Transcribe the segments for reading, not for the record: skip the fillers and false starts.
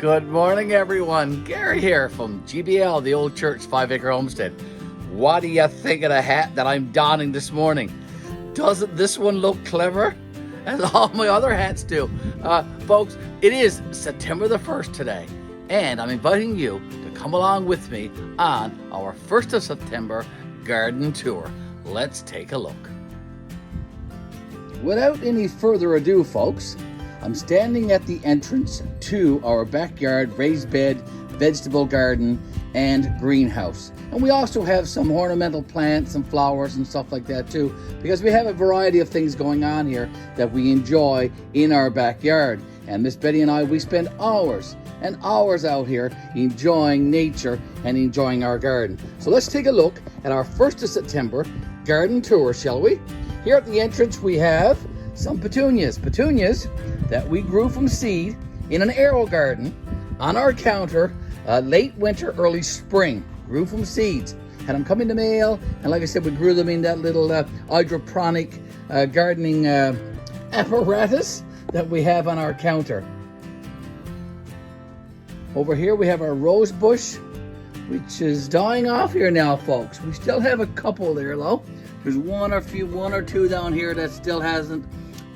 Good morning, everyone. Garry here from GBL, the Old Church 5-acre homestead. What do you think of the hat that I'm donning this morning? Doesn't this one look clever? As all my other hats do. Folks, it is September the 1st today, and I'm inviting you to come along with me on our 1st of September garden tour. Let's take a look. Without any further ado, folks, I'm standing at the entrance to our backyard raised bed, vegetable garden, and greenhouse. And we also have some ornamental plants and flowers and stuff like that too, because we have a variety of things going on here that we enjoy in our backyard. And Miss Betty and I, we spend hours and hours out here enjoying nature and enjoying our garden. So let's take a look at our 1st of September garden tour, shall we? Here at the entrance we have some petunias that we grew from seed in an arrow garden on our counter late winter, early spring. Grew from seeds. Had them come in the mail, and like I said, we grew them in that little hydroponic gardening apparatus that we have on our counter. Over here we have our rose bush, which is dying off here now, folks. We still have a couple there though. There's one or two down here that still hasn't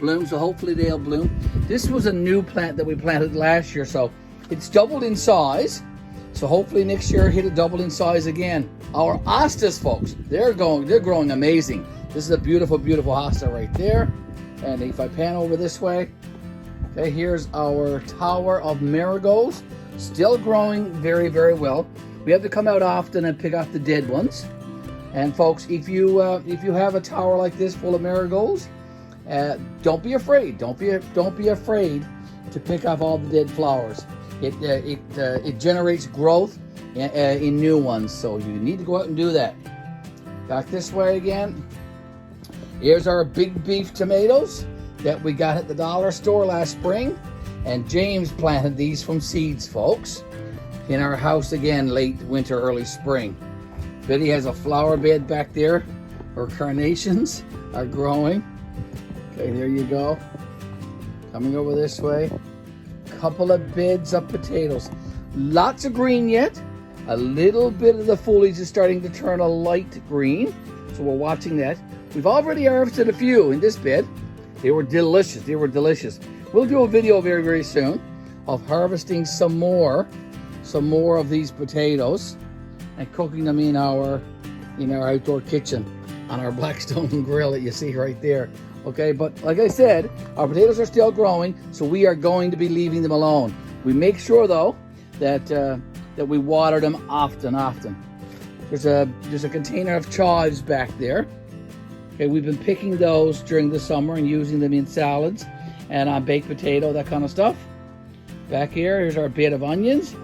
bloomed, so hopefully they'll bloom. This was a new plant that we planted last year, so it's doubled in size. So hopefully next year it'll double in size again. Our Hostas, folks, they're growing amazing. This is a beautiful, beautiful hosta right there. And if I pan over this way, okay, here's our tower of marigolds, still growing very, very well. We have to come out often and pick off the dead ones. And folks, if you have a tower like this full of marigolds, don't be afraid. Don't be afraid to pick off all the dead flowers. It generates growth in new ones, so you need to go out and do that. Back this way again. Here's our big beef tomatoes that we got at the dollar store last spring, and James planted these from seeds, folks, in our house again late winter, early spring. Betty has a flower bed back there. Her carnations are growing. Okay, there you go. Coming over this way. Couple of beds of potatoes. Lots of green yet. A little bit of the foliage is starting to turn a light green, so we're watching that. We've already harvested a few in this bed. They were delicious. We'll do a video very, very soon of harvesting some more of these potatoes and cooking them in our outdoor kitchen on our Blackstone grill that you see right there. Okay, but like I said, our potatoes are still growing, so we are going to be leaving them alone. We make sure though that we water them often. There's a container of chives back there. Okay, we've been picking those during the summer and using them in salads and on baked potato, that kind of stuff. Back here's our bed of onions.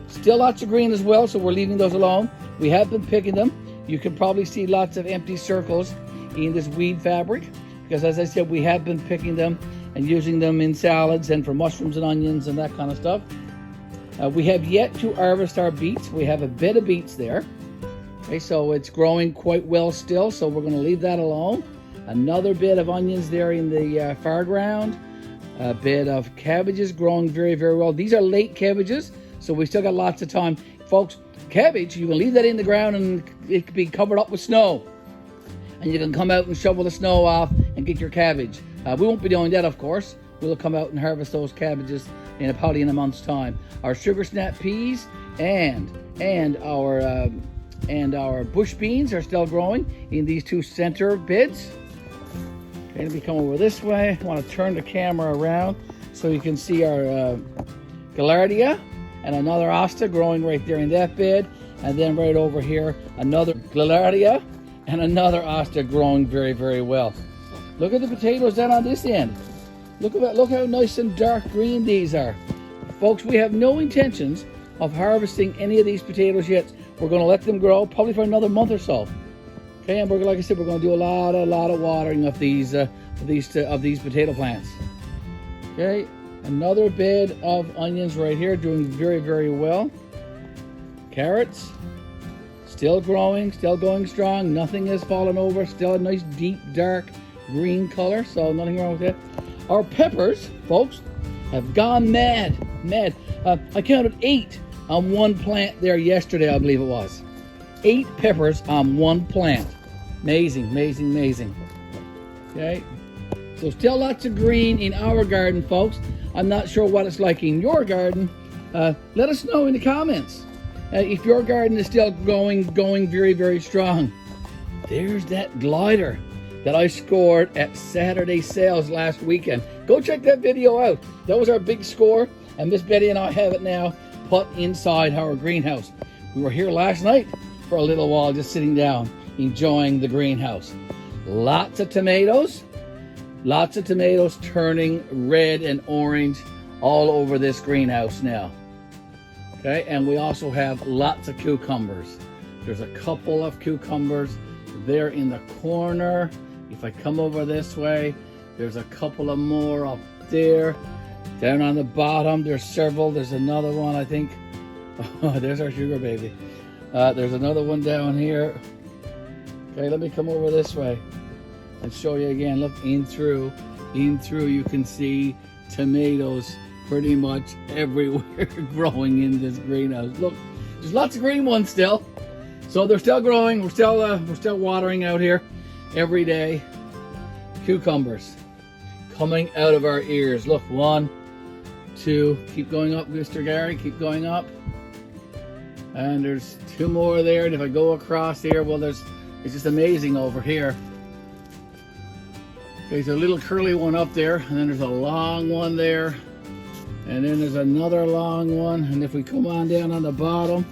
Still lots of green as well, so we're leaving those alone. We have been picking them. You can probably see lots of empty circles in this weed fabric, because as I said, we have been picking them and using them in salads and for mushrooms and onions and that kind of stuff. We have yet to harvest our beets. We have a bed of beets there. Okay, so it's growing quite well still, so we're going to leave that alone. Another bed of onions there in the foreground. A bed of cabbages growing very, very well. These are late cabbages, so we still got lots of time. Folks, cabbage, you can leave that in the ground and it can be covered up with snow. And you can come out and shovel the snow off and get your cabbage. We won't be doing that, of course. We'll come out and harvest those cabbages probably in a month's time. Our sugar snap peas and our bush beans are still growing in these two center beds. Okay, let me come over this way. I want to turn the camera around so you can see our gaillardia and another hosta growing right there in that bed. And then right over here, another gaillardia and another hosta growing very, very well. Look at the potatoes down on this end. Look how nice and dark green these are. Folks, we have no intentions of harvesting any of these potatoes yet. We're going to let them grow probably for another month or so. Okay, and like I said, we're going to do a lot of watering of these potato plants. Okay, another bed of onions right here, doing very, very well. Carrots, still growing, still going strong. Nothing has fallen over. Still a nice deep dark green color, so nothing wrong with that. Our peppers, folks, have gone mad. mad. I counted 8 on one plant there yesterday, I believe it was. 8 peppers on one plant. Amazing, amazing, amazing. Okay, so still lots of green in our garden, folks. I'm not sure what it's like in your garden. Let us know in the comments if your garden is still going very, very strong. There's that glider that I scored at Saturday sales last weekend. Go check that video out. That was our big score, and Miss Betty and I have it now put inside our greenhouse. We were here last night for a little while, just sitting down, enjoying the greenhouse. Lots of tomatoes turning red and orange all over this greenhouse now. Okay, and we also have lots of cucumbers. There's a couple of cucumbers there in the corner. If I come over this way, there's a couple of more up there. Down on the bottom, there's several. There's another one, I think. Oh, there's our sugar baby. There's another one down here. Okay, let me come over this way and show you again. Look, in through, you can see tomatoes pretty much everywhere growing in this greenhouse. Look, there's lots of green ones still. So they're still growing. We're still watering out here every day. Cucumbers coming out of our ears. Look, 1, 2, keep going up, Mr. Garry, keep going up. And there's 2 more there. And if I go across here, well, it's just amazing over here. There's a little curly one up there, and then there's a long one there, and then there's another long one. And if we come on down on the bottom,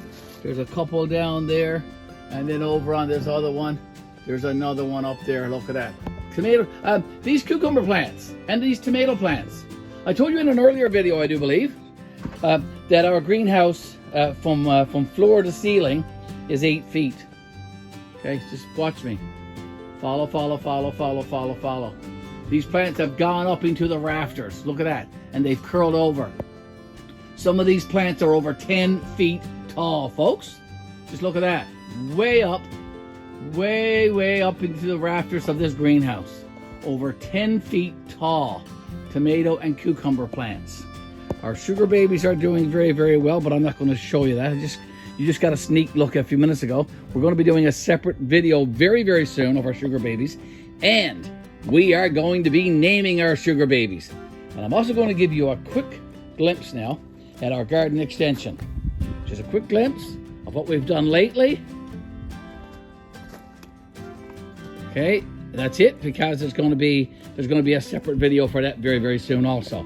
there's a couple down there, and then over on this other one, there's another one up there. Look at that. Tomato, these cucumber plants and these tomato plants. I told you in an earlier video, I do believe, that our greenhouse from floor to ceiling is 8 feet. Okay, just watch me. Follow, follow, follow, follow, follow, follow. These plants have gone up into the rafters. Look at that. And they've curled over. Some of these plants are over 10 feet tall, folks. Just look at that. Way up, way up into the rafters of this greenhouse. Over 10 feet tall tomato and cucumber plants. Our sugar babies are doing very, very well, but I'm not going to show you that. You just got a sneak look a few minutes ago. We're going to be doing a separate video very, very soon of our sugar babies. And we are going to be naming our sugar babies. And I'm also going to give you a quick glimpse now at our garden extension. Just a quick glimpse of what we've done lately. Okay, that's it, because there's going to be a separate video for that very, very soon also.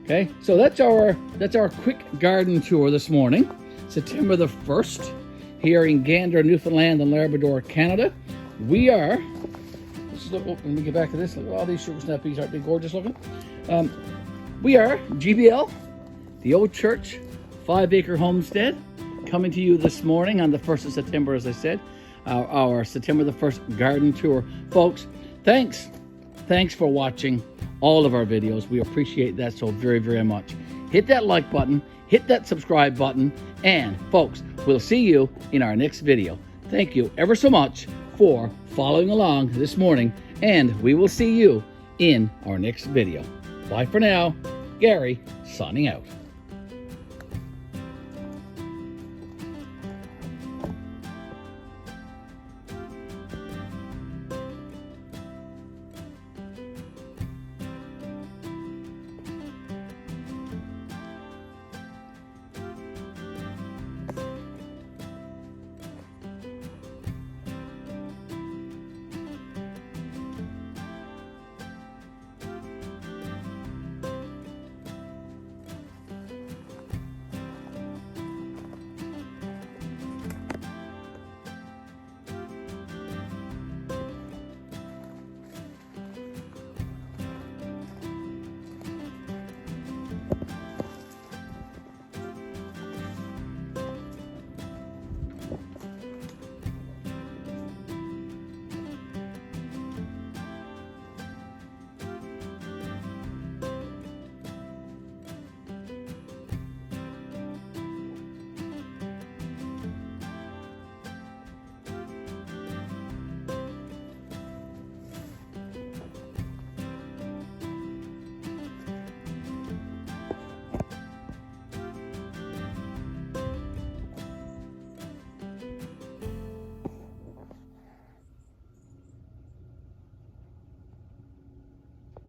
Okay, so that's our quick garden tour this morning. September the 1st, here in Gander, Newfoundland and Labrador, Canada. We are, let's look, let me get back to this. Look at all these sugar snap peas, aren't they gorgeous looking? We are GBL, the Old Church, 5-acre homestead, coming to you this morning on the 1st of September, as I said, our September the 1st garden tour. Folks, thanks for watching all of our videos. We appreciate that so very, very much. Hit that like button, hit that subscribe button, and folks, we'll see you in our next video. Thank you ever so much for following along this morning, and we will see you in our next video. Bye for now. Garry, signing out.